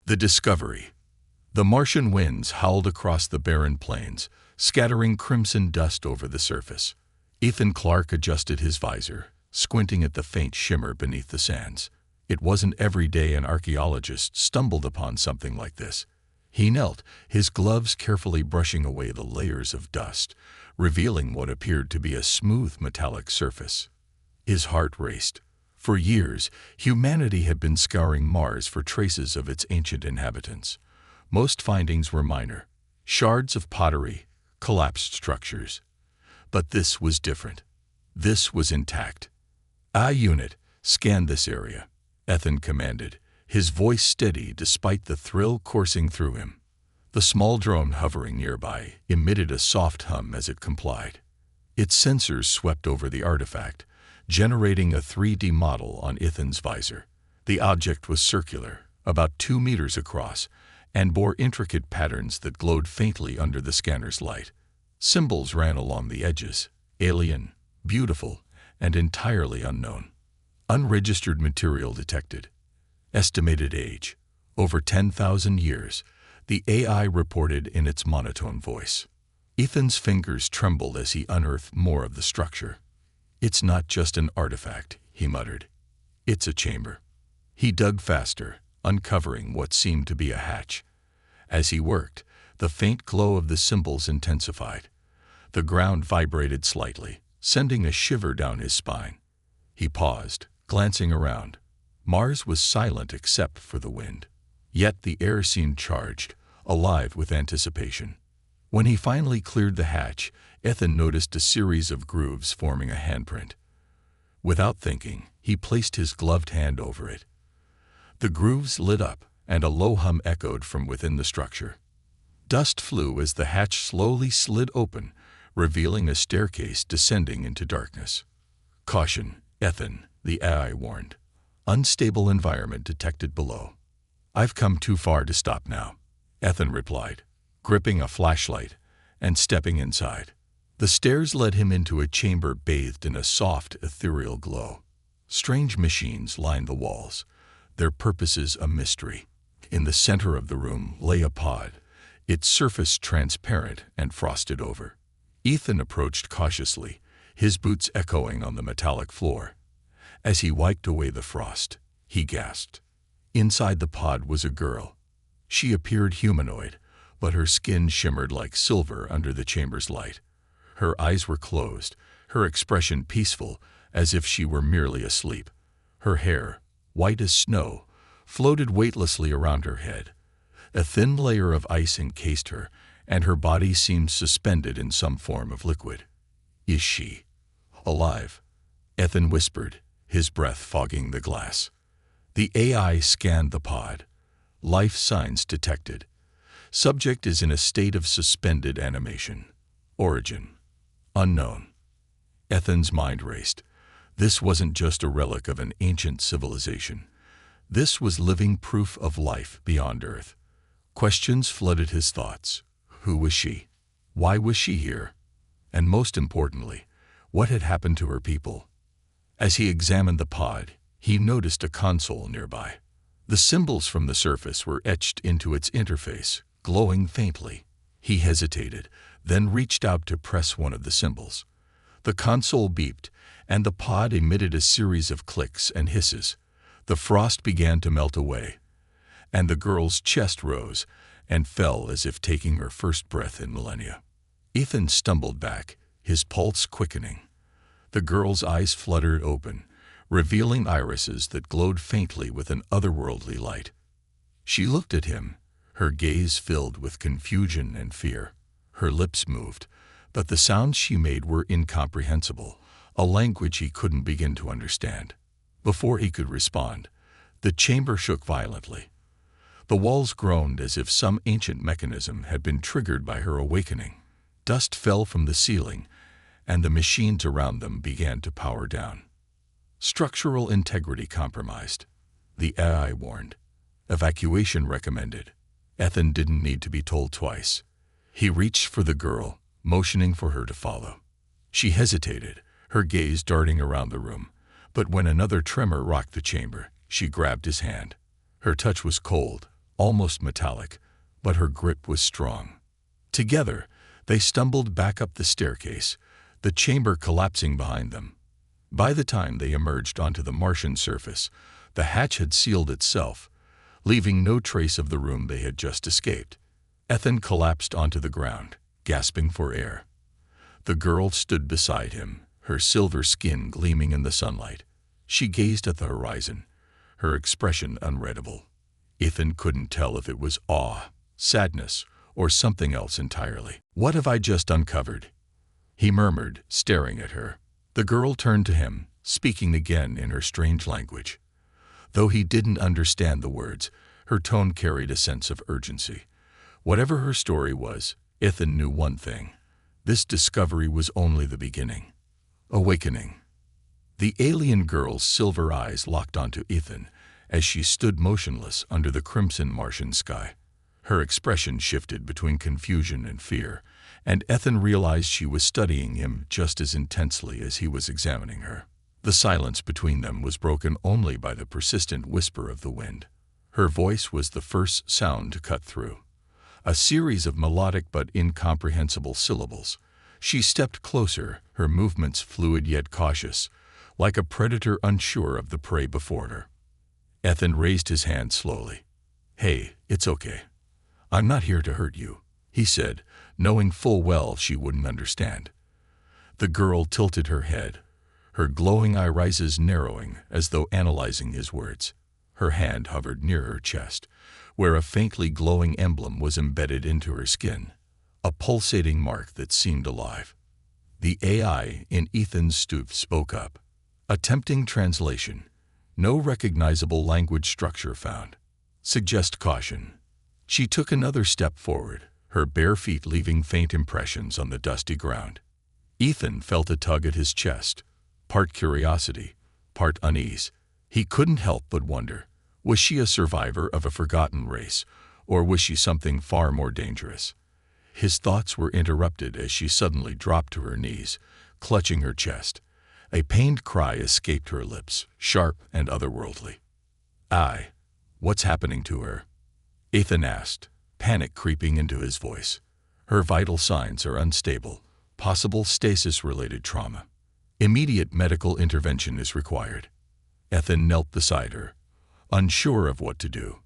The discovery. The Martian winds howled across the barren plains, scattering crimson dust over the surface. Ethan Clark adjusted his visor, squinting at the faint shimmer beneath the sands. It wasn't every day an archaeologist stumbled upon something like this. He knelt, his gloves carefully brushing away the layers of dust, revealing what appeared to be a smooth metallic surface. His heart raced. For years, humanity had been scouring Mars for traces of its ancient inhabitants. Most findings were minor, shards of pottery, collapsed structures. But this was different. This was intact. "A unit, scan this area," Ethan commanded, his voice steady despite the thrill coursing through him. The small drone hovering nearby emitted a soft hum as it complied. Its sensors swept over the artifact, generating a 3D model on Ethan's visor. The object was circular, about 2 meters across, and bore intricate patterns that glowed faintly under the scanner's light. Symbols ran along the edges, alien, beautiful, and entirely unknown. Unregistered material detected. Estimated age, over 10,000 years, the AI reported in its monotone voice. Ethan's fingers trembled as he unearthed more of the structure. "It's not just an artifact," he muttered. "It's a chamber." He dug faster, uncovering what seemed to be a hatch. As he worked, the faint glow of the symbols intensified. The ground vibrated slightly, sending a shiver down his spine. He paused, glancing around. Mars was silent except for the wind. Yet the air seemed charged, alive with anticipation. When he finally cleared the hatch, Ethan noticed a series of grooves forming a handprint. Without thinking, he placed his gloved hand over it. The grooves lit up, and a low hum echoed from within the structure. Dust flew as the hatch slowly slid open, revealing a staircase descending into darkness. "Caution, Ethan," the AI warned. "Unstable environment detected below." "I've come too far to stop now," Ethan replied, gripping a flashlight and stepping inside. The stairs led him into a chamber bathed in a soft, ethereal glow. Strange machines lined the walls, their purposes a mystery. In the center of the room lay a pod, its surface transparent and frosted over. Ethan approached cautiously, his boots echoing on the metallic floor. As he wiped away the frost, he gasped. Inside the pod was a girl. She appeared humanoid, but her skin shimmered like silver under the chamber's light. Her eyes were closed, her expression peaceful, as if she were merely asleep. Her hair, white as snow, floated weightlessly around her head. A thin layer of ice encased her, and her body seemed suspended in some form of liquid. "Is she alive?" Ethan whispered, his breath fogging the glass. The AI scanned the pod. Life signs detected. Subject is in a state of suspended animation. Origin unknown. Ethan's mind raced. This wasn't just a relic of an ancient civilization. This was living proof of life beyond Earth. Questions flooded his thoughts. Who was she? Why was she here? And most importantly, what had happened to her people? As he examined the pod, he noticed a console nearby. The symbols from the surface were etched into its interface, glowing faintly. He hesitated, then reached out to press one of the symbols. The console beeped, and the pod emitted a series of clicks and hisses. The frost began to melt away, and the girl's chest rose and fell as if taking her first breath in millennia. Ethan stumbled back, his pulse quickening. The girl's eyes fluttered open, revealing irises that glowed faintly with an otherworldly light. She looked at him, her gaze filled with confusion and fear. Her lips moved, but the sounds she made were incomprehensible, a language he couldn't begin to understand. Before he could respond, the chamber shook violently. The walls groaned as if some ancient mechanism had been triggered by her awakening. Dust fell from the ceiling, and the machines around them began to power down. Structural integrity compromised, the AI warned. Evacuation recommended. Ethan didn't need to be told twice. He reached for the girl, motioning for her to follow. She hesitated, her gaze darting around the room, but when another tremor rocked the chamber, she grabbed his hand. Her touch was cold, almost metallic, but her grip was strong. Together, they stumbled back up the staircase, the chamber collapsing behind them. By the time they emerged onto the Martian surface, the hatch had sealed itself, leaving no trace of the room they had just escaped. Ethan collapsed onto the ground, gasping for air. The girl stood beside him, her silver skin gleaming in the sunlight. She gazed at the horizon, her expression unreadable. Ethan couldn't tell if it was awe, sadness, or something else entirely. "What have I just uncovered?" he murmured, staring at her. The girl turned to him, speaking again in her strange language. Though he didn't understand the words, her tone carried a sense of urgency. Whatever her story was, Ethan knew one thing. This discovery was only the beginning. Awakening. The alien girl's silver eyes locked onto Ethan as she stood motionless under the crimson Martian sky. Her expression shifted between confusion and fear, and Ethan realized she was studying him just as intensely as he was examining her. The silence between them was broken only by the persistent whisper of the wind. Her voice was the first sound to cut through. A series of melodic but incomprehensible syllables. She stepped closer, her movements fluid yet cautious, like a predator unsure of the prey before her. Ethan raised his hand slowly. "Hey, it's okay. I'm not here to hurt you," he said, knowing full well she wouldn't understand. The girl tilted her head, her glowing irises narrowing as though analyzing his words. Her hand hovered near her chest, where a faintly glowing emblem was embedded into her skin, a pulsating mark that seemed alive. The AI in Ethan's stoop spoke up. Attempting translation. No recognizable language structure found. Suggest caution. She took another step forward, her bare feet leaving faint impressions on the dusty ground. Ethan felt a tug at his chest, part curiosity, part unease. He couldn't help but wonder, was she a survivor of a forgotten race, or was she something far more dangerous? His thoughts were interrupted as she suddenly dropped to her knees, clutching her chest. A pained cry escaped her lips, sharp and otherworldly. What's happening to her?" Ethan asked, panic creeping into his voice. "Her vital signs are unstable, possible stasis-related trauma. Immediate medical intervention is required." Ethan knelt beside her, unsure of what to do.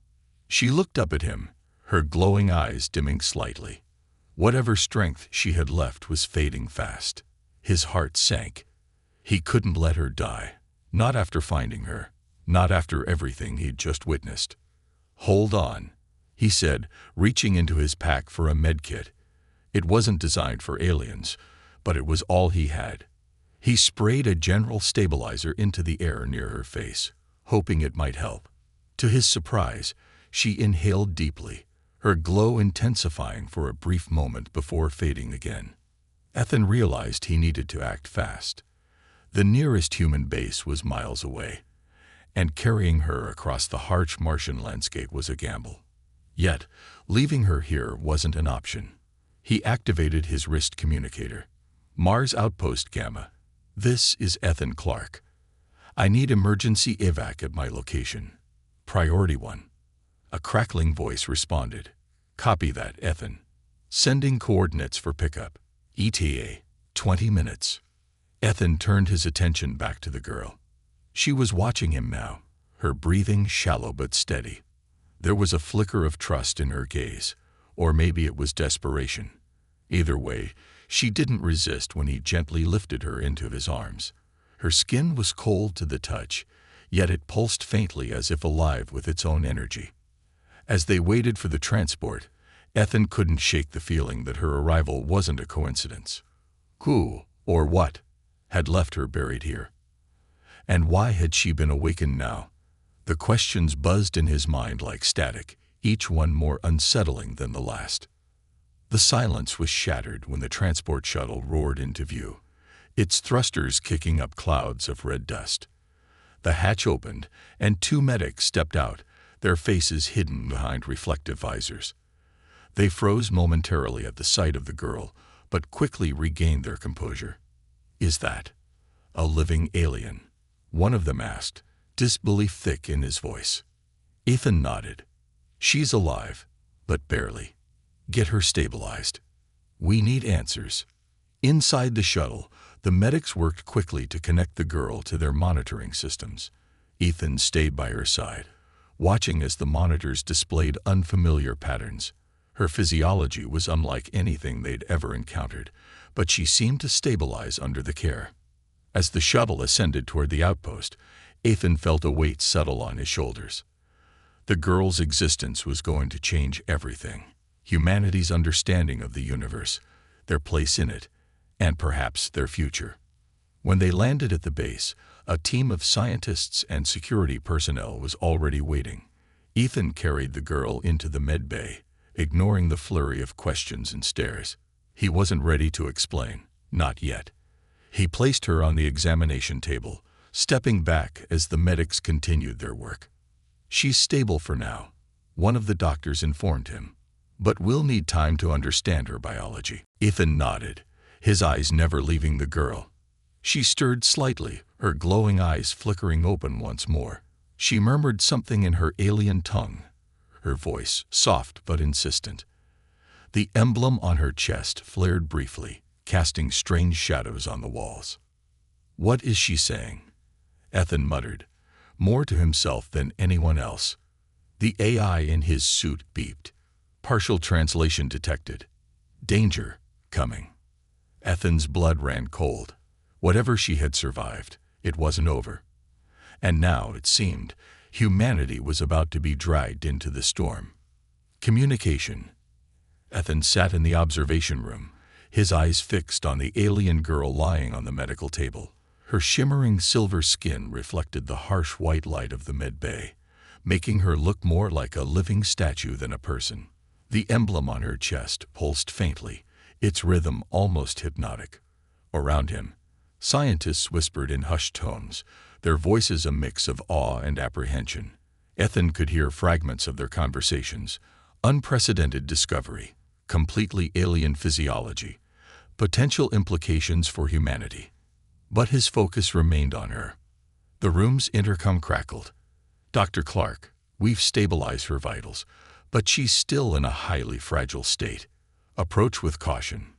She looked up at him, her glowing eyes dimming slightly. Whatever strength she had left was fading fast. His heart sank. He couldn't let her die, not after finding her, not after everything he'd just witnessed. "Hold on," he said, reaching into his pack for a medkit. It wasn't designed for aliens, but it was all he had. He sprayed a general stabilizer into the air near her face, hoping it might help. To his surprise, she inhaled deeply, her glow intensifying for a brief moment before fading again. Ethan realized he needed to act fast. The nearest human base was miles away, and carrying her across the harsh Martian landscape was a gamble. Yet, leaving her here wasn't an option. He activated his wrist communicator. "Mars Outpost Gamma. This is Ethan Clark. I need emergency evac at my location. Priority 1. A crackling voice responded. "Copy that, Ethan. Sending coordinates for pickup. ETA, 20 minutes. Ethan turned his attention back to the girl. She was watching him now, her breathing shallow but steady. There was a flicker of trust in her gaze, or maybe it was desperation. Either way, she didn't resist when he gently lifted her into his arms. Her skin was cold to the touch, yet it pulsed faintly as if alive with its own energy. As they waited for the transport, Ethan couldn't shake the feeling that her arrival wasn't a coincidence. Who, or what, had left her buried here? And why had she been awakened now? The questions buzzed in his mind like static, each one more unsettling than the last. The silence was shattered when the transport shuttle roared into view, its thrusters kicking up clouds of red dust. The hatch opened, and 2 medics stepped out, their faces hidden behind reflective visors. They froze momentarily at the sight of the girl, but quickly regained their composure. "Is that a living alien?" one of them asked, disbelief thick in his voice. Ethan nodded. She's alive, but barely. Get her stabilized. We need answers. Inside the shuttle, the medics worked quickly to connect the girl to their monitoring systems. Ethan stayed by her side, watching as the monitors displayed unfamiliar patterns. Her physiology was unlike anything they'd ever encountered, but she seemed to stabilize under the care. As the shuttle ascended toward the outpost, Ethan felt a weight settle on his shoulders. The girl's existence was going to change everything. Humanity's understanding of the universe, their place in it, and perhaps their future. When they landed at the base, a team of scientists and security personnel was already waiting. Ethan carried the girl into the med bay, ignoring the flurry of questions and stares. He wasn't ready to explain, not yet. He placed her on the examination table, stepping back as the medics continued their work. She's stable for now, one of the doctors informed him, but we'll need time to understand her biology. Ethan nodded, his eyes never leaving the girl. She stirred slightly, her glowing eyes flickering open once more. She murmured something in her alien tongue, her voice soft but insistent. The emblem on her chest flared briefly, casting strange shadows on the walls. What is she saying? Ethan muttered, more to himself than anyone else. The AI in his suit beeped. Partial translation detected. Danger coming. Ethan's blood ran cold. Whatever she had survived, it wasn't over. And now, it seemed, humanity was about to be dragged into the storm. Communication. Ethan sat in the observation room, his eyes fixed on the alien girl lying on the medical table. Her shimmering silver skin reflected the harsh white light of the med bay, making her look more like a living statue than a person. The emblem on her chest pulsed faintly, its rhythm almost hypnotic. Around him, scientists whispered in hushed tones, their voices a mix of awe and apprehension. Ethan could hear fragments of their conversations. Unprecedented discovery, completely alien physiology, potential implications for humanity. But his focus remained on her. The room's intercom crackled. Dr. Clark, we've stabilized her vitals, but she's still in a highly fragile state. Approach with caution.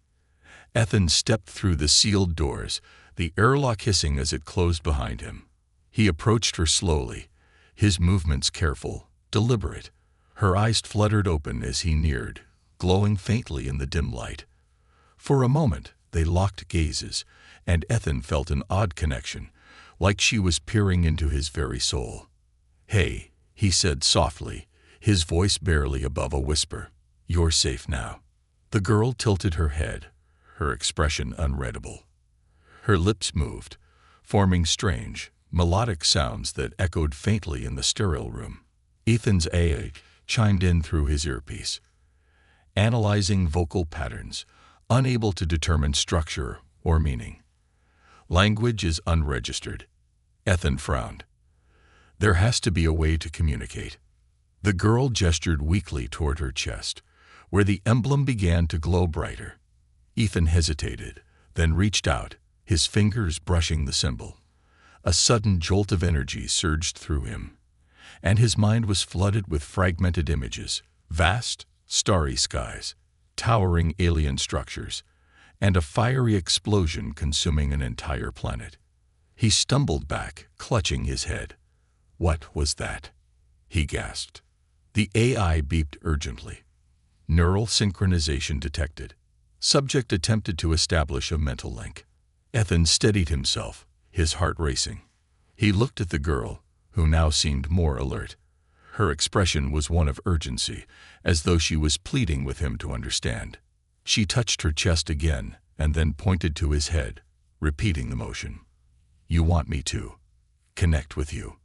Ethan stepped through the sealed doors, the airlock hissing as it closed behind him. He approached her slowly, his movements careful, deliberate. Her eyes fluttered open as he neared, glowing faintly in the dim light. For a moment, they locked gazes, and Ethan felt an odd connection, like she was peering into his very soul. "Hey," he said softly, his voice barely above a whisper. "You're safe now." The girl tilted her head, her expression unreadable. Her lips moved, forming strange, melodic sounds that echoed faintly in the sterile room. Ethan's AI chimed in through his earpiece, analyzing vocal patterns, unable to determine structure or meaning. Language is unregistered. Ethan frowned. There has to be a way to communicate. The girl gestured weakly toward her chest, where the emblem began to glow brighter. Ethan hesitated, then reached out, his fingers brushing the symbol. A sudden jolt of energy surged through him, and his mind was flooded with fragmented images, vast, starry skies, towering alien structures, and a fiery explosion consuming an entire planet. He stumbled back, clutching his head. What was that? He gasped. The AI beeped urgently. Neural synchronization detected. Subject attempted to establish a mental link. Ethan steadied himself, his heart racing. He looked at the girl, who now seemed more alert. Her expression was one of urgency, as though she was pleading with him to understand. She touched her chest again, and then pointed to his head, repeating the motion. "You want me to connect with you?"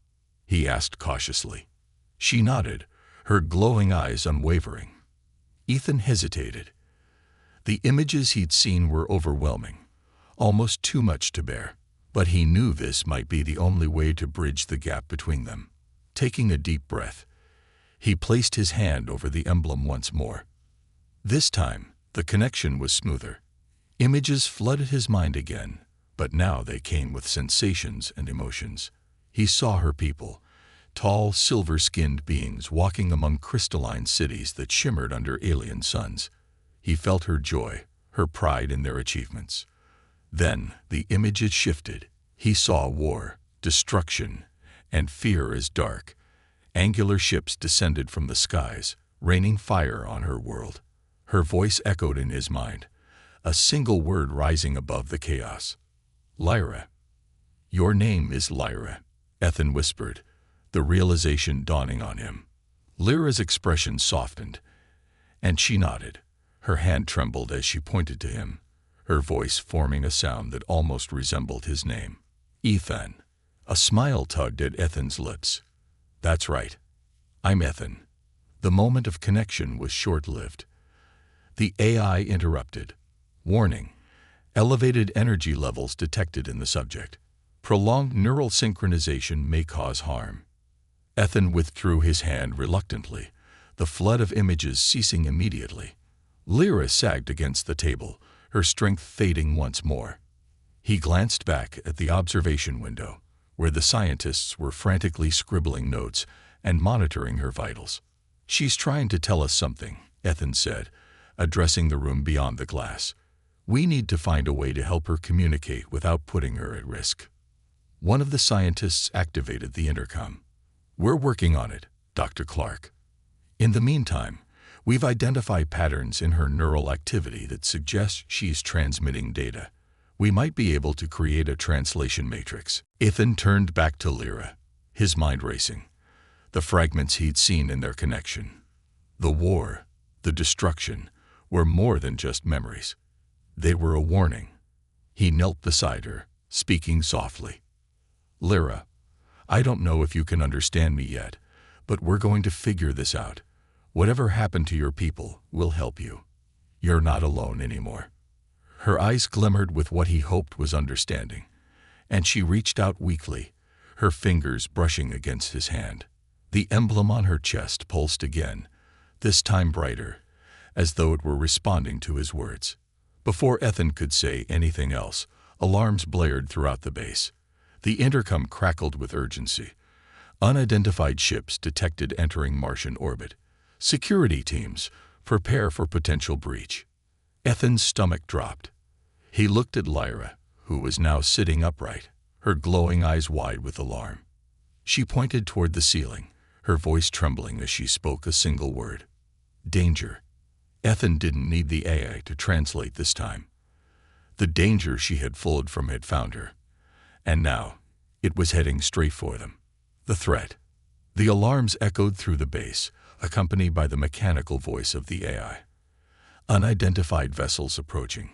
he asked cautiously. She nodded, her glowing eyes unwavering. Ethan hesitated. The images he'd seen were overwhelming, almost too much to bear, but he knew this might be the only way to bridge the gap between them. Taking a deep breath, he placed his hand over the emblem once more. This time, the connection was smoother. Images flooded his mind again, but now they came with sensations and emotions. He saw her people, tall, silver-skinned beings walking among crystalline cities that shimmered under alien suns. He felt her joy, her pride in their achievements. Then the images shifted. He saw war, destruction, and fear as dark. Angular ships descended from the skies, raining fire on her world. Her voice echoed in his mind, a single word rising above the chaos. Lyra. Your name is Lyra, Ethan whispered, the realization dawning on him. Lyra's expression softened, and she nodded. Her hand trembled as she pointed to him, her voice forming a sound that almost resembled his name. Ethan. A smile tugged at Ethan's lips. That's right. I'm Ethan. The moment of connection was short-lived. The AI interrupted. Warning. Elevated energy levels detected in the subject. Prolonged neural synchronization may cause harm. Ethan withdrew his hand reluctantly, the flood of images ceasing immediately. Lyra sagged against the table, her strength fading once more. He glanced back at the observation window, where the scientists were frantically scribbling notes and monitoring her vitals. She's trying to tell us something, Ethan said, addressing the room beyond the glass. We need to find a way to help her communicate without putting her at risk. One of the scientists activated the intercom. We're working on it, Dr. Clark. In the meantime, we've identified patterns in her neural activity that suggest she's transmitting data. We might be able to create a translation matrix. Ethan turned back to Lyra, his mind racing. The fragments he'd seen in their connection. The war, the destruction, were more than just memories. They were a warning. He knelt beside her, speaking softly. Lyra, I don't know if you can understand me yet, but we're going to figure this out. Whatever happened to your people will help you. You're not alone anymore. Her eyes glimmered with what he hoped was understanding, and she reached out weakly, her fingers brushing against his hand. The emblem on her chest pulsed again, this time brighter, as though it were responding to his words. Before Ethan could say anything else, alarms blared throughout the base. The intercom crackled with urgency. Unidentified ships detected entering Martian orbit. Security teams, prepare for potential breach. Ethan's stomach dropped. He looked at Lyra, who was now sitting upright, her glowing eyes wide with alarm. She pointed toward the ceiling, her voice trembling as she spoke a single word. Danger. Ethan didn't need the AI to translate this time. The danger she had fled from had found her, and now it was heading straight for them. The threat. The alarms echoed through the base, accompanied by the mechanical voice of the AI. Unidentified vessels approaching.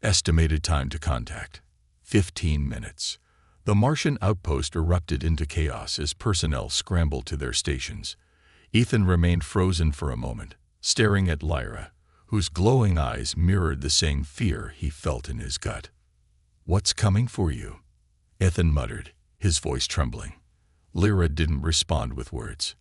Estimated time to contact. 15 minutes. The Martian outpost erupted into chaos as personnel scrambled to their stations. Ethan remained frozen for a moment, staring at Lyra, whose glowing eyes mirrored the same fear he felt in his gut. What's coming for you? Ethan muttered, his voice trembling. Lyra didn't respond with words.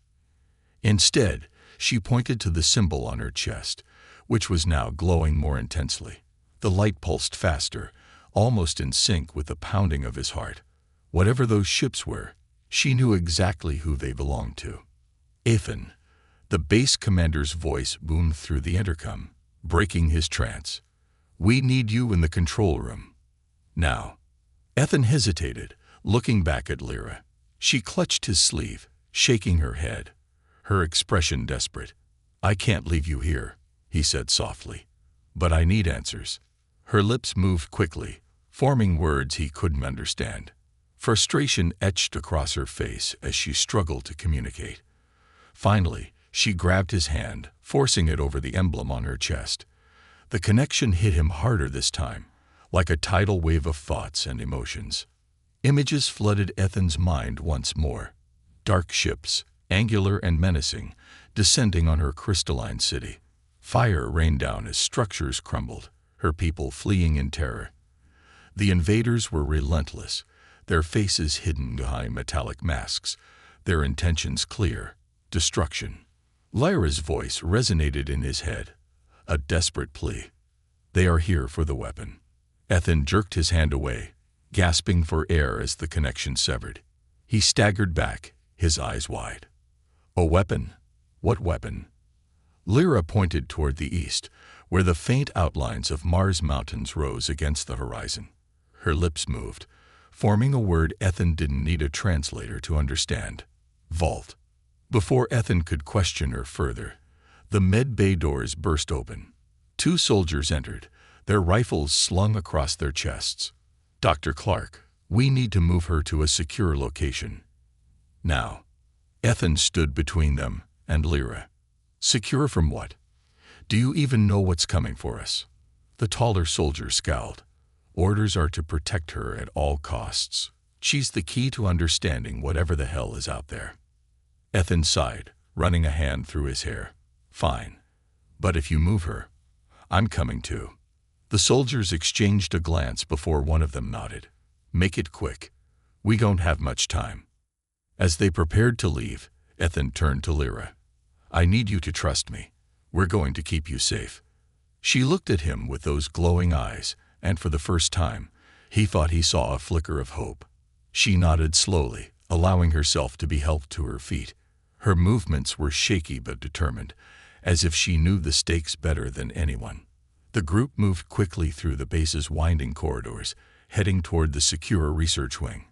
Instead, she pointed to the symbol on her chest, which was now glowing more intensely. The light pulsed faster, almost in sync with the pounding of his heart. Whatever those ships were, she knew exactly who they belonged to. Ethan. The base commander's voice boomed through the intercom, breaking his trance. We need you in the control room. Now. Ethan hesitated, looking back at Lyra. She clutched his sleeve, shaking her head, her expression desperate. I can't leave you here, he said softly. But I need answers. Her lips moved quickly, forming words he couldn't understand. Frustration etched across her face as she struggled to communicate. Finally, she grabbed his hand, forcing it over the emblem on her chest. The connection hit him harder this time, like a tidal wave of thoughts and emotions. Images flooded Ethan's mind once more. Dark ships, angular and menacing, descending on her crystalline city. Fire rained down as structures crumbled, her people fleeing in terror. The invaders were relentless, their faces hidden behind metallic masks, their intentions clear: destruction. Lyra's voice resonated in his head, a desperate plea. They are here for the weapon. Ethan jerked his hand away, gasping for air as the connection severed. He staggered back, his eyes wide. A weapon? What weapon? Lyra pointed toward the east, where the faint outlines of Mars mountains rose against the horizon. Her lips moved, forming a word Ethan didn't need a translator to understand. Vault. Before Ethan could question her further, the med bay doors burst open. 2 soldiers entered, their rifles slung across their chests. "Dr. Clark, we need to move her to a secure location. Now." Ethan stood between them and Lyra. "Secure from what? Do you even know what's coming for us?" The taller soldier scowled. "Orders are to protect her at all costs. She's the key to understanding whatever the hell is out there." Ethan sighed, running a hand through his hair. "Fine. But if you move her, I'm coming too." The soldiers exchanged a glance before one of them nodded. "Make it quick. We don't have much time." As they prepared to leave, Ethan turned to Lyra. "I need you to trust me. We're going to keep you safe." She looked at him with those glowing eyes, and for the first time, he thought he saw a flicker of hope. She nodded slowly, allowing herself to be helped to her feet. Her movements were shaky but determined, as if she knew the stakes better than anyone. The group moved quickly through the base's winding corridors, heading toward the secure research wing.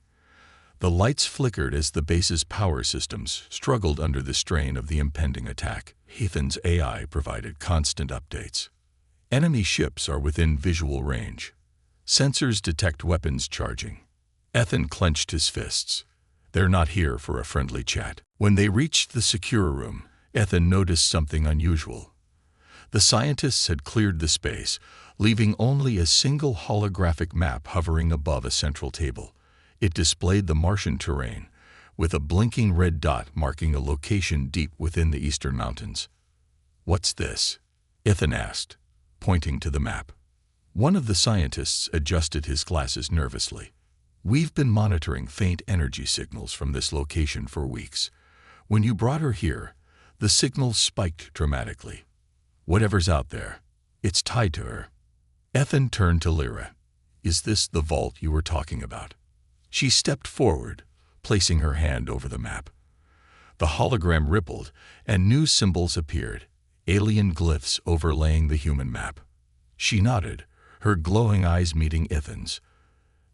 The lights flickered as the base's power systems struggled under the strain of the impending attack. Ethan's AI provided constant updates. Enemy ships are within visual range. Sensors detect weapons charging. Ethan clenched his fists. They're not here for a friendly chat. When they reached the secure room, Ethan noticed something unusual. The scientists had cleared the space, leaving only a single holographic map hovering above a central table. It displayed the Martian terrain, with a blinking red dot marking a location deep within the eastern mountains. "What's this?" Ethan asked, pointing to the map. One of the scientists adjusted his glasses nervously. "We've been monitoring faint energy signals from this location for weeks. When you brought her here, the signals spiked dramatically. Whatever's out there, it's tied to her." Ethan turned to Lyra. "Is this the vault you were talking about?" She stepped forward, placing her hand over the map. The hologram rippled, and new symbols appeared, alien glyphs overlaying the human map. She nodded, her glowing eyes meeting Ethan's.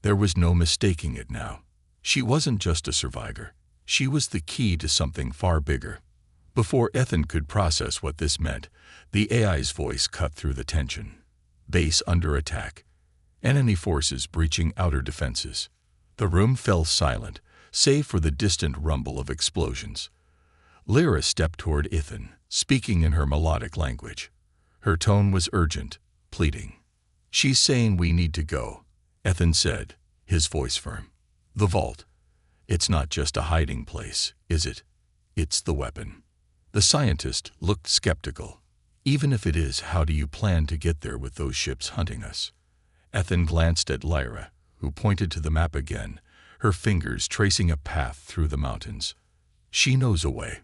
There was no mistaking it now. She wasn't just a survivor. She was the key to something far bigger. Before Ethan could process what this meant, the AI's voice cut through the tension. "Base under attack. Enemy forces breaching outer defenses." The room fell silent, save for the distant rumble of explosions. Lyra stepped toward Ethan, speaking in her melodic language. Her tone was urgent, pleading. "She's saying we need to go," Ethan said, his voice firm. "The vault. It's not just a hiding place, is it? It's the weapon." The scientist looked skeptical. "Even if it is, how do you plan to get there with those ships hunting us?" Ethan glanced at Lyra, who pointed to the map again, her fingers tracing a path through the mountains. "She knows a way.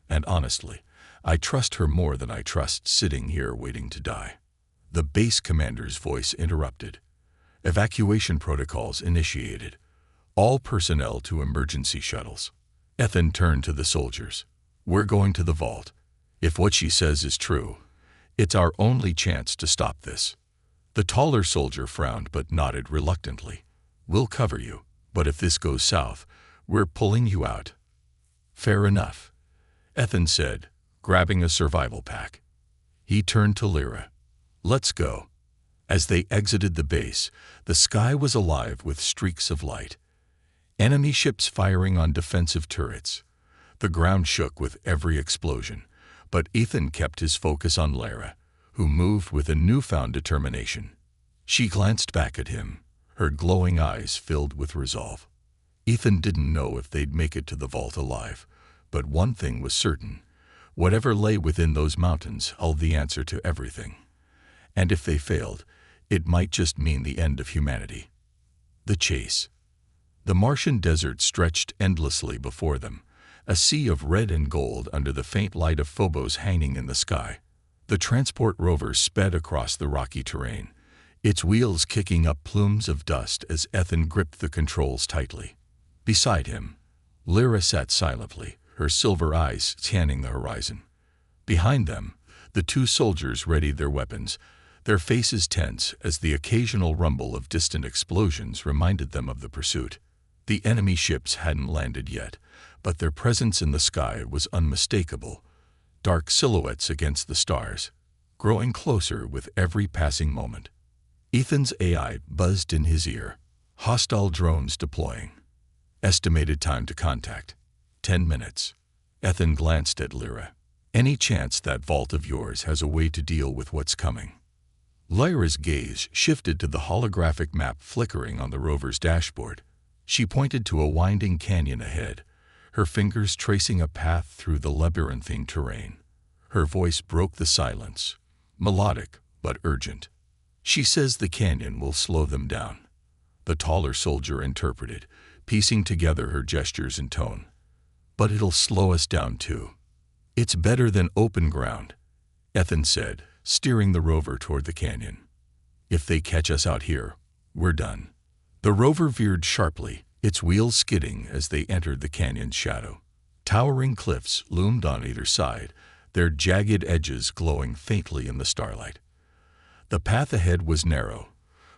And honestly, I trust her more than I trust sitting here waiting to die." The base commander's voice interrupted. Evacuation protocols initiated. All personnel to emergency shuttles. Ethan turned to the soldiers. "We're going to the vault. If what she says is true, it's our only chance to stop this." The taller soldier frowned but nodded reluctantly. "We'll cover you, but if this goes south, we're pulling you out." "Fair enough," Ethan said, grabbing a survival pack. He turned to Lyra. "Let's go." As they exited the base, the sky was alive with streaks of light. Enemy ships firing on defensive turrets. The ground shook with every explosion, but Ethan kept his focus on Lyra, who moved with a newfound determination. She glanced back at him, her glowing eyes filled with resolve. Ethan didn't know if they'd make it to the vault alive, but one thing was certain. Whatever lay within those mountains held the answer to everything. And if they failed, it might just mean the end of humanity. The chase. The Martian desert stretched endlessly before them, a sea of red and gold under the faint light of Phobos hanging in the sky. The transport rover sped across the rocky terrain, its wheels kicking up plumes of dust as Ethan gripped the controls tightly. Beside him, Lyra sat silently, her silver eyes scanning the horizon. Behind them, the two soldiers readied their weapons, their faces tense as the occasional rumble of distant explosions reminded them of the pursuit. The enemy ships hadn't landed yet, but their presence in the sky was unmistakable, dark silhouettes against the stars, growing closer with every passing moment. Ethan's AI buzzed in his ear. Hostile drones deploying. Estimated time to contact: 10 minutes. Ethan glanced at Lyra. Any chance that vault of yours has a way to deal with what's coming? Lyra's gaze shifted to the holographic map flickering on the rover's dashboard. She pointed to a winding canyon ahead, her fingers tracing a path through the labyrinthine terrain. Her voice broke the silence, melodic but urgent. She says the canyon will slow them down. The taller soldier interpreted, piecing together her gestures and tone. But it'll slow us down too. It's better than open ground, Ethan said, steering the rover toward the canyon. If they catch us out here, we're done. The rover veered sharply, its wheels skidding as they entered the canyon's shadow. Towering cliffs loomed on either side, their jagged edges glowing faintly in the starlight. The path ahead was narrow,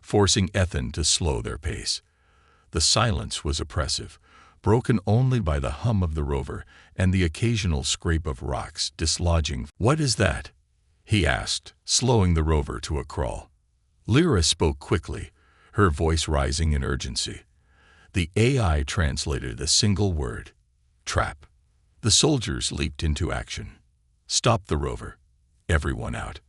forcing Ethan to slow their pace. The silence was oppressive, broken only by the hum of the rover and the occasional scrape of rocks dislodging. "What is that?" he asked, slowing the rover to a crawl. Lyra spoke quickly, her voice rising in urgency. The AI translated a single word: trap. The soldiers leaped into action. "Stop the rover. Everyone out."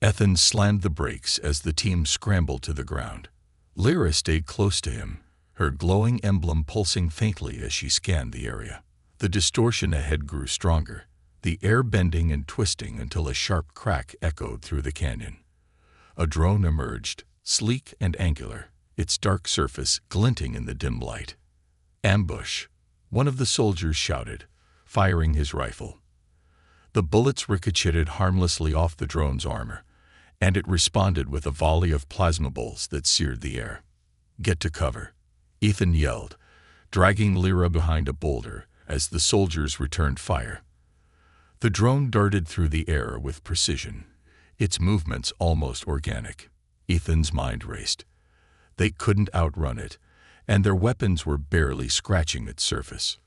Ethan slammed the brakes as the team scrambled to the ground. Lyra stayed close to him, her glowing emblem pulsing faintly as she scanned the area. The distortion ahead grew stronger, the air bending and twisting until a sharp crack echoed through the canyon. A drone emerged, sleek and angular, its dark surface glinting in the dim light. "Ambush," one of the soldiers shouted, firing his rifle. The bullets ricocheted harmlessly off the drone's armor, and it responded with a volley of plasma bolts that seared the air. "Get to cover," Ethan yelled, dragging Lyra behind a boulder as the soldiers returned fire. The drone darted through the air with precision, its movements almost organic. Ethan's mind raced. They couldn't outrun it, and their weapons were barely scratching its surface.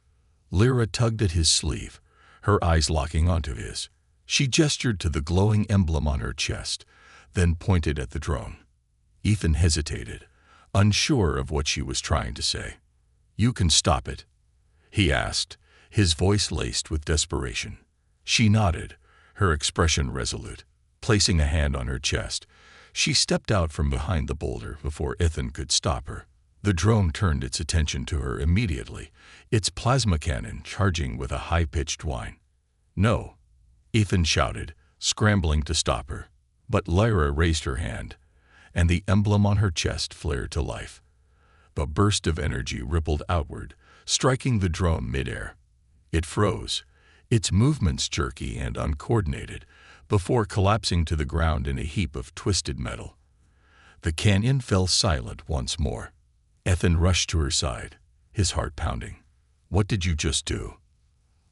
Lyra tugged at his sleeve, her eyes locking onto his. She gestured to the glowing emblem on her chest, then pointed at the drone. Ethan hesitated, unsure of what she was trying to say. "You can stop it?" he asked, his voice laced with desperation. She nodded, her expression resolute. Placing a hand on her chest, she stepped out from behind the boulder before Ethan could stop her. The drone turned its attention to her immediately, its plasma cannon charging with a high-pitched whine. "No," Ethan shouted, scrambling to stop her. But Lyra raised her hand, and the emblem on her chest flared to life. A burst of energy rippled outward, striking the drone midair. It froze, its movements jerky and uncoordinated, before collapsing to the ground in a heap of twisted metal. The canyon fell silent once more. Ethan rushed to her side, his heart pounding. "What did you just do?"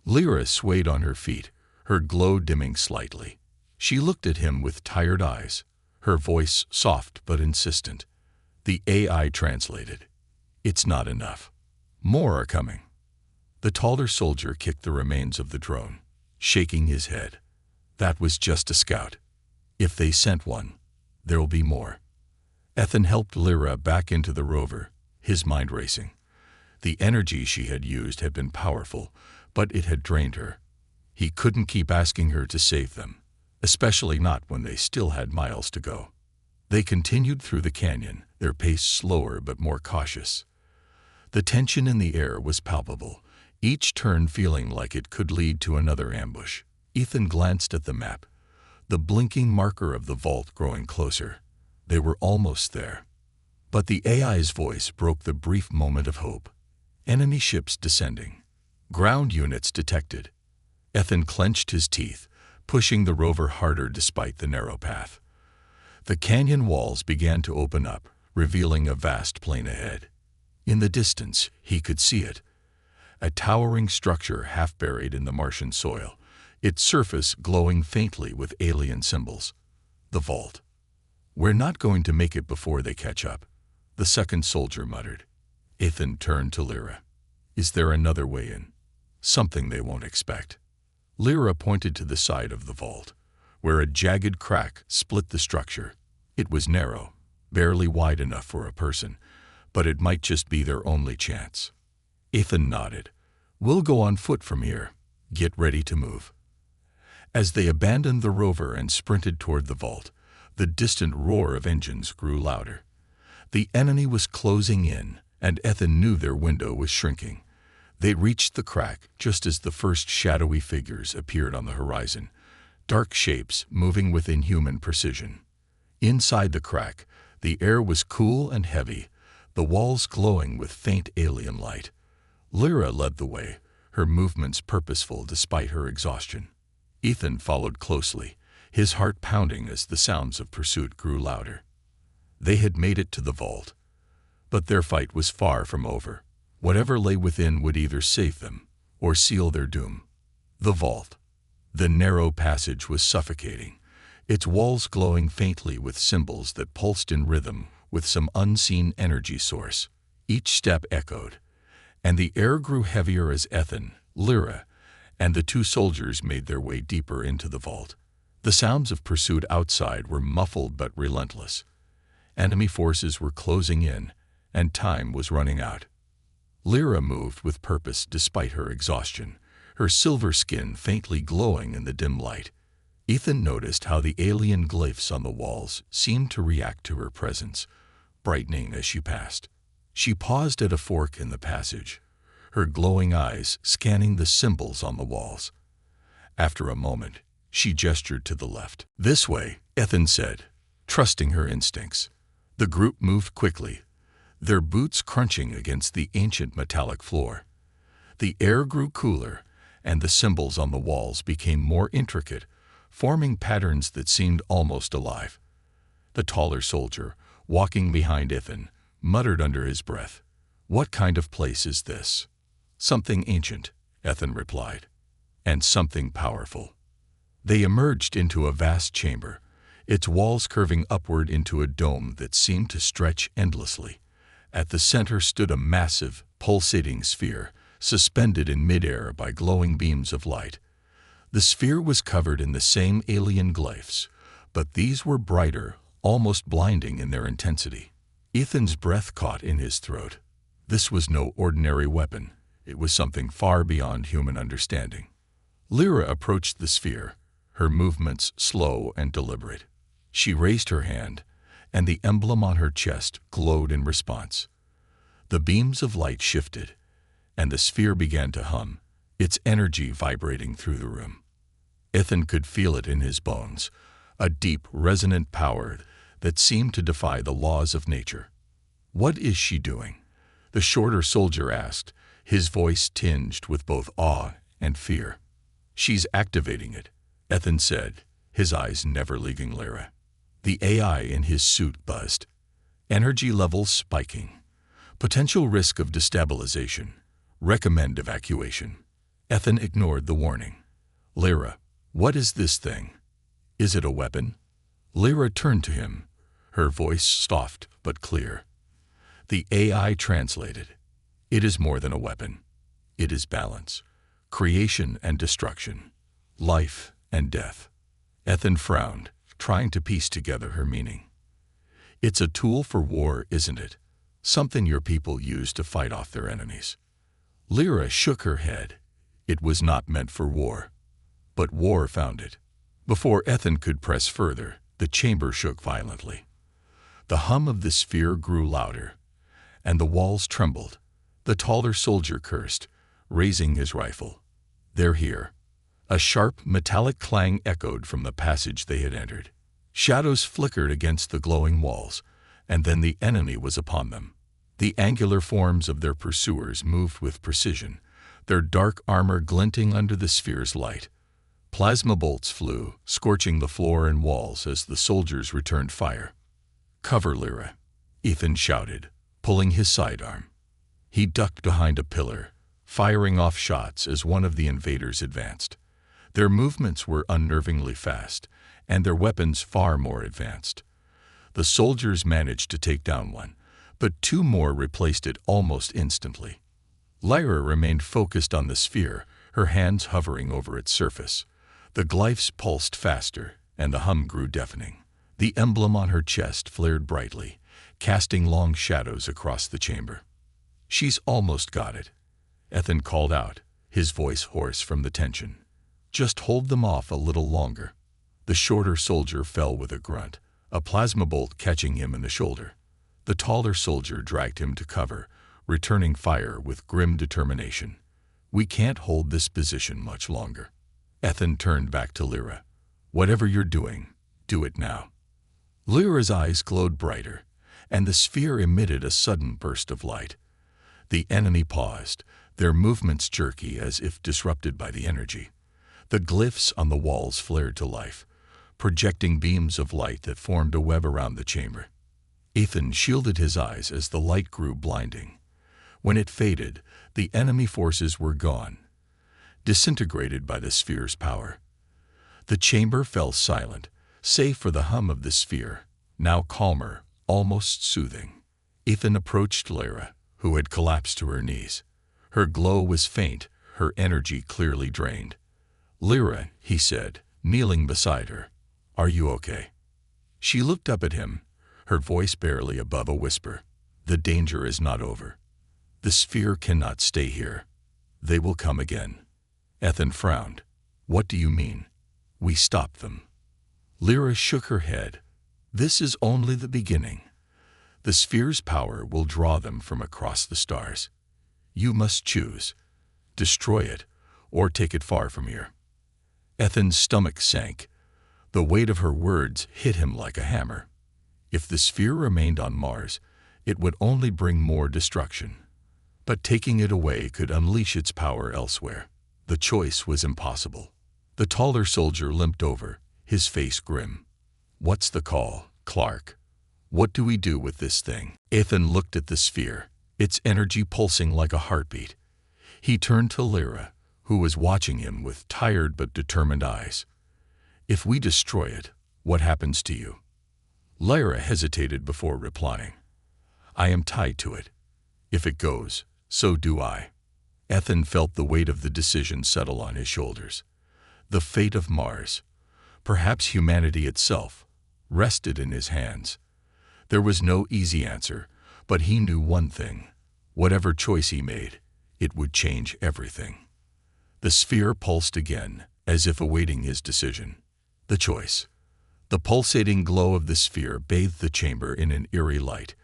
Lyra swayed on her feet, her glow dimming slightly. She looked at him with tired eyes, her voice soft but insistent. The AI translated. "It's not enough. More are coming." The taller soldier kicked the remains of the drone, shaking his head. "That was just a scout. If they sent one, there'll be more." Ethan helped Lyra back into the rover, his mind racing. The energy she had used had been powerful, but it had drained her. He couldn't keep asking her to save them, especially not when they still had miles to go. They continued through the canyon, their pace slower but more cautious. The tension in the air was palpable, each turn feeling like it could lead to another ambush. Ethan glanced at the map, the blinking marker of the vault growing closer. They were almost there. But the AI's voice broke the brief moment of hope. "Enemy ships descending. Ground units detected." Ethan clenched his teeth, pushing the rover harder despite the narrow path. The canyon walls began to open up, revealing a vast plain ahead. In the distance, he could see it, a towering structure half buried in the Martian soil, its surface glowing faintly with alien symbols. The vault. "We're not going to make it before they catch up," the second soldier muttered. Ethan turned to Lyra. "Is there another way in? Something they won't expect." Lyra pointed to the side of the vault, where a jagged crack split the structure. It was narrow, barely wide enough for a person, but it might just be their only chance. Ethan nodded. "We'll go on foot from here. Get ready to move." As they abandoned the rover and sprinted toward the vault, the distant roar of engines grew louder. The enemy was closing in, and Ethan knew their window was shrinking. They reached the crack just as the first shadowy figures appeared on the horizon, dark shapes moving with inhuman precision. Inside the crack, the air was cool and heavy, the walls glowing with faint alien light. Lyra led the way, her movements purposeful despite her exhaustion. Ethan followed closely, his heart pounding as the sounds of pursuit grew louder. They had made it to the vault, but their fight was far from over. Whatever lay within would either save them or seal their doom. The vault. The narrow passage was suffocating, its walls glowing faintly with symbols that pulsed in rhythm with some unseen energy source. Each step echoed, and the air grew heavier as Ethan, Lyra, and the two soldiers made their way deeper into the vault. The sounds of pursuit outside were muffled but relentless. Enemy forces were closing in, and time was running out. Lyra moved with purpose despite her exhaustion, her silver skin faintly glowing in the dim light. Ethan noticed how the alien glyphs on the walls seemed to react to her presence, brightening as she passed. She paused at a fork in the passage, her glowing eyes scanning the symbols on the walls. After a moment, she gestured to the left. "This way," Ethan said, trusting her instincts. The group moved quickly, their boots crunching against the ancient metallic floor. The air grew cooler, and the symbols on the walls became more intricate, forming patterns that seemed almost alive. The taller soldier, walking behind Ethan, muttered under his breath, "What kind of place is this?" "Something ancient," Ethan replied, "and something powerful." They emerged into a vast chamber, its walls curving upward into a dome that seemed to stretch endlessly. At the center stood a massive, pulsating sphere, suspended in midair by glowing beams of light. The sphere was covered in the same alien glyphs, but these were brighter, almost blinding in their intensity. Ethan's breath caught in his throat. This was no ordinary weapon. It was something far beyond human understanding. Lyra approached the sphere, her movements slow and deliberate. She raised her hand, and the emblem on her chest glowed in response. The beams of light shifted, and the sphere began to hum, its energy vibrating through the room. Ethan could feel it in his bones, a deep, resonant power that seemed to defy the laws of nature. "What is she doing?" the shorter soldier asked, his voice tinged with both awe and fear. "She's activating it," Ethan said, his eyes never leaving Lyra. The AI in his suit buzzed, energy levels spiking. "Potential risk of destabilization. Recommend evacuation." Ethan ignored the warning. "Lyra, what is this thing? Is it a weapon?" Lyra turned to him, her voice soft but clear. The AI translated, "It is more than a weapon. It is balance, creation and destruction, life and death." Ethan frowned, trying to piece together her meaning. "It's a tool for war, isn't it? Something your people use to fight off their enemies." Lyra shook her head. "It was not meant for war. But war found it." Before Ethan could press further, the chamber shook violently. The hum of the sphere grew louder, and the walls trembled. The taller soldier cursed, raising his rifle. "They're here." A sharp, metallic clang echoed from the passage they had entered. Shadows flickered against the glowing walls, and then the enemy was upon them. The angular forms of their pursuers moved with precision, their dark armor glinting under the sphere's light. Plasma bolts flew, scorching the floor and walls as the soldiers returned fire. "Cover Lyra," Ethan shouted, pulling his sidearm. He ducked behind a pillar, firing off shots as one of the invaders advanced. Their movements were unnervingly fast, and their weapons far more advanced. The soldiers managed to take down one, but two more replaced it almost instantly. Lyra remained focused on the sphere, her hands hovering over its surface. The glyphs pulsed faster, and the hum grew deafening. The emblem on her chest flared brightly, casting long shadows across the chamber. "She's almost got it," Ethan called out, his voice hoarse from the tension. "Just hold them off a little longer." The shorter soldier fell with a grunt, a plasma bolt catching him in the shoulder. The taller soldier dragged him to cover, returning fire with grim determination. "We can't hold this position much longer." Ethan turned back to Lyra. "Whatever you're doing, do it now." Lyra's eyes glowed brighter, and the sphere emitted a sudden burst of light. The enemy paused, their movements jerky as if disrupted by the energy. The glyphs on the walls flared to life, projecting beams of light that formed a web around the chamber. Ethan shielded his eyes as the light grew blinding. When it faded, the enemy forces were gone, disintegrated by the sphere's power. The chamber fell silent, save for the hum of the sphere, now calmer, almost soothing. Ethan approached Lyra, who had collapsed to her knees. Her glow was faint, her energy clearly drained. "Lyra," he said, kneeling beside her, "are you okay?" She looked up at him, her voice barely above a whisper. "The danger is not over. The sphere cannot stay here. They will come again." Ethan frowned. "What do you mean?" "We stopped them." Lyra shook her head. "This is only the beginning. The sphere's power will draw them from across the stars. You must choose. Destroy it, or take it far from here." Ethan's stomach sank. The weight of her words hit him like a hammer. If the sphere remained on Mars, it would only bring more destruction. But taking it away could unleash its power elsewhere. The choice was impossible. The taller soldier limped over, his face grim. "What's the call, Clark? What do we do with this thing?" Ethan looked at the sphere, its energy pulsing like a heartbeat. He turned to Lyra, who was watching him with tired but determined eyes. "If we destroy it, what happens to you?" Lyra hesitated before replying. "I am tied to it. If it goes, so do I." Ethan felt the weight of the decision settle on his shoulders. The fate of Mars, perhaps humanity itself, rested in his hands. There was no easy answer, but he knew one thing. Whatever choice he made, it would change everything. The sphere pulsed again, as if awaiting his decision. The choice. The pulsating glow of the sphere bathed the chamber in an eerie light,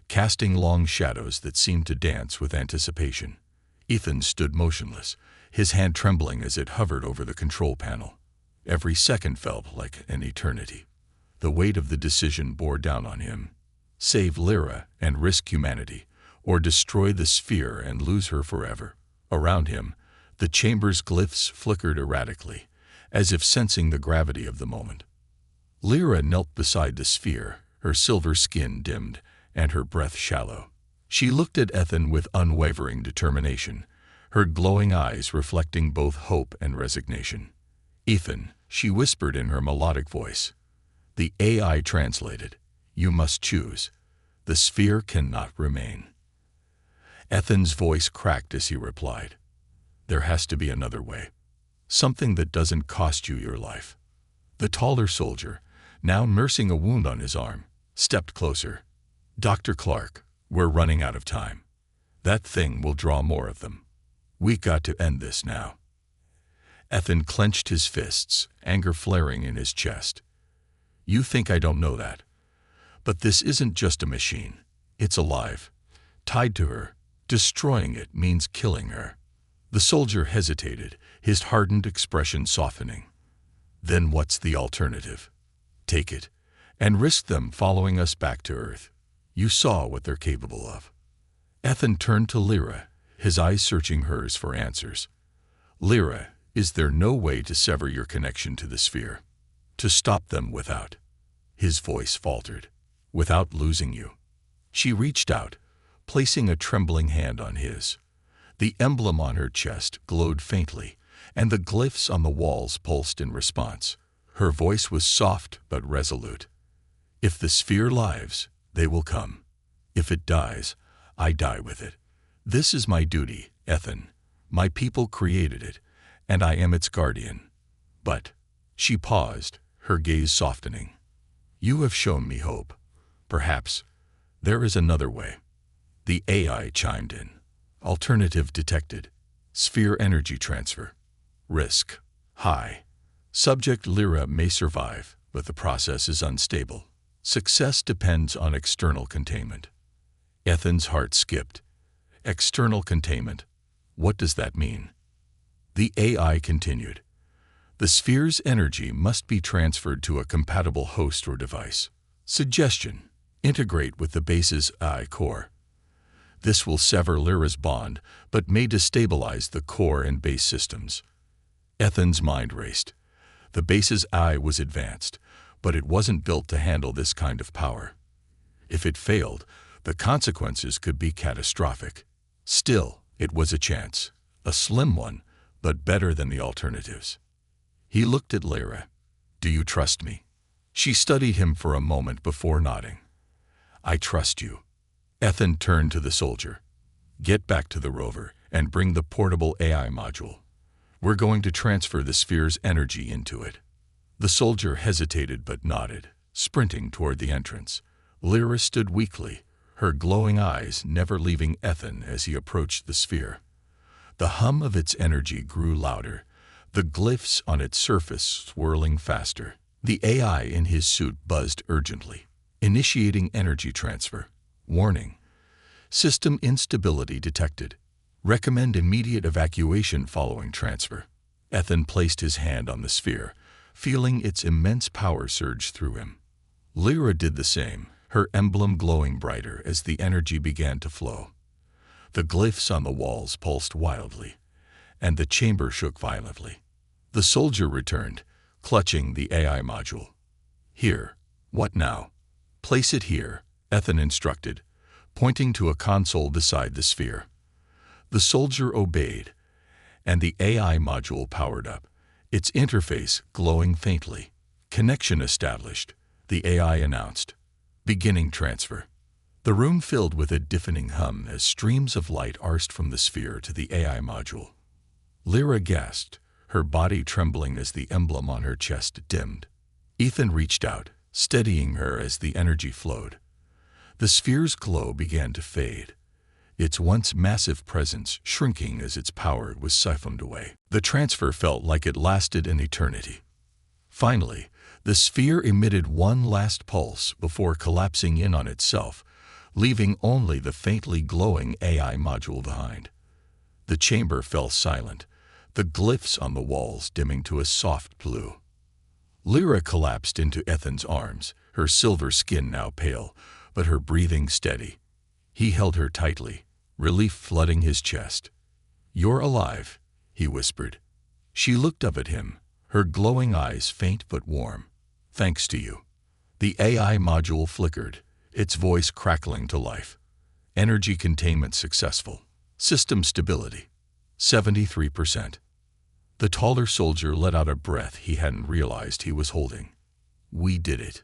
casting long shadows that seemed to dance with anticipation. Ethan stood motionless, his hand trembling as it hovered over the control panel. Every second felt like an eternity. The weight of the decision bore down on him. Save Lyra and risk humanity, or destroy the sphere and lose her forever. Around him, the chamber's glyphs flickered erratically, as if sensing the gravity of the moment. Lyra knelt beside the sphere, her silver skin dimmed and her breath shallow. She looked at Ethan with unwavering determination, her glowing eyes reflecting both hope and resignation. "Ethan," she whispered in her melodic voice. The AI translated, "You must choose. The sphere cannot remain." Ethan's voice cracked as he replied, "There has to be another way. Something that doesn't cost you your life." The taller soldier, now nursing a wound on his arm, stepped closer. "Dr. Clark, we're running out of time. That thing will draw more of them. We got to end this now." Ethan clenched his fists, anger flaring in his chest. "You think I don't know that? But this isn't just a machine. It's alive, tied to her. Destroying it means killing her." The soldier hesitated, his hardened expression softening. "Then what's the alternative? Take it, and risk them following us back to Earth. You saw what they're capable of." Ethan turned to Lyra, his eyes searching hers for answers. "Lyra, is there no way to sever your connection to the sphere? To stop them without—" His voice faltered. "Without losing you?" She reached out, placing a trembling hand on his. The emblem on her chest glowed faintly, and the glyphs on the walls pulsed in response. Her voice was soft but resolute. "If the sphere lives, they will come. If it dies, I die with it. This is my duty, Ethan. My people created it, and I am its guardian. But," she paused, her gaze softening, "you have shown me hope. Perhaps there is another way." The AI chimed in. "Alternative detected. Sphere energy transfer. Risk high. Subject Lyra may survive, but the process is unstable. Success depends on external containment." Ethan's heart skipped. External containment? What does that mean? The AI continued. "The sphere's energy must be transferred to a compatible host or device. Suggestion: integrate with the base's AI core. This will sever Lyra's bond, but may destabilize the core and base systems." Ethan's mind raced. The base's AI was advanced, but it wasn't built to handle this kind of power. If it failed, the consequences could be catastrophic. Still, it was a chance, a slim one, but better than the alternatives. He looked at Lyra. "Do you trust me?" She studied him for a moment before nodding. "I trust you." Ethan turned to the soldier. "Get back to the rover and bring the portable AI module. We're going to transfer the sphere's energy into it." The soldier hesitated but nodded, sprinting toward the entrance. Lyra stood weakly, her glowing eyes never leaving Ethan as he approached the sphere. The hum of its energy grew louder, the glyphs on its surface swirling faster. The AI in his suit buzzed urgently. "Initiating energy transfer. Warning. System instability detected. Recommend immediate evacuation following transfer." Ethan placed his hand on the sphere, feeling its immense power surge through him. Lyra did the same, her emblem glowing brighter as the energy began to flow. The glyphs on the walls pulsed wildly, and the chamber shook violently. The soldier returned, clutching the AI module. "Here. What now?" "Place it here," Ethan instructed, pointing to a console beside the sphere. The soldier obeyed, and the AI module powered up, its interface glowing faintly. "Connection established," the AI announced. "Beginning transfer." The room filled with a deafening hum as streams of light arced from the sphere to the AI module. Lyra gasped, her body trembling as the emblem on her chest dimmed. Ethan reached out, steadying her as the energy flowed. The sphere's glow began to fade, its once massive presence shrinking as its power was siphoned away. The transfer felt like it lasted an eternity. Finally, the sphere emitted one last pulse before collapsing in on itself, leaving only the faintly glowing AI module behind. The chamber fell silent, the glyphs on the walls dimming to a soft blue. Lyra collapsed into Ethan's arms, her silver skin now pale, but her breathing steady. He held her tightly, relief flooding his chest. "You're alive," he whispered. She looked up at him, her glowing eyes faint but warm. "Thanks to you." The AI module flickered, its voice crackling to life. "Energy containment successful. System stability. 73%. The taller soldier let out a breath he hadn't realized he was holding. "We did it."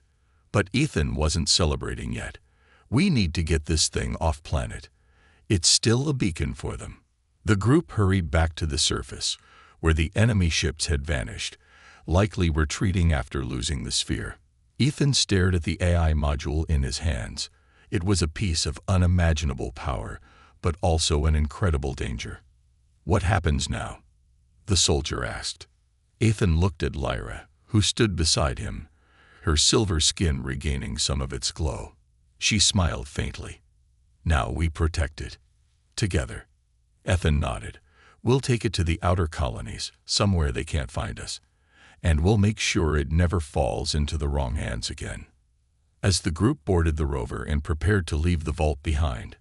But Ethan wasn't celebrating yet. "We need to get this thing off planet. It's still a beacon for them." The group hurried back to the surface, where the enemy ships had vanished, likely retreating after losing the sphere. Ethan stared at the AI module in his hands. It was a piece of unimaginable power, but also an incredible danger. "What happens now?" the soldier asked. Ethan looked at Lyra, who stood beside him, her silver skin regaining some of its glow. She smiled faintly. "Now we protect it. Together." Ethan nodded. "We'll take it to the outer colonies, somewhere they can't find us. And we'll make sure it never falls into the wrong hands again." As the group boarded the rover and prepared to leave the vault behind,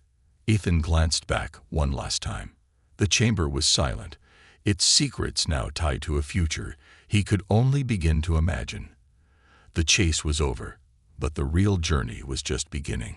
Ethan glanced back one last time. The chamber was silent, its secrets now tied to a future he could only begin to imagine. The chase was over, but the real journey was just beginning.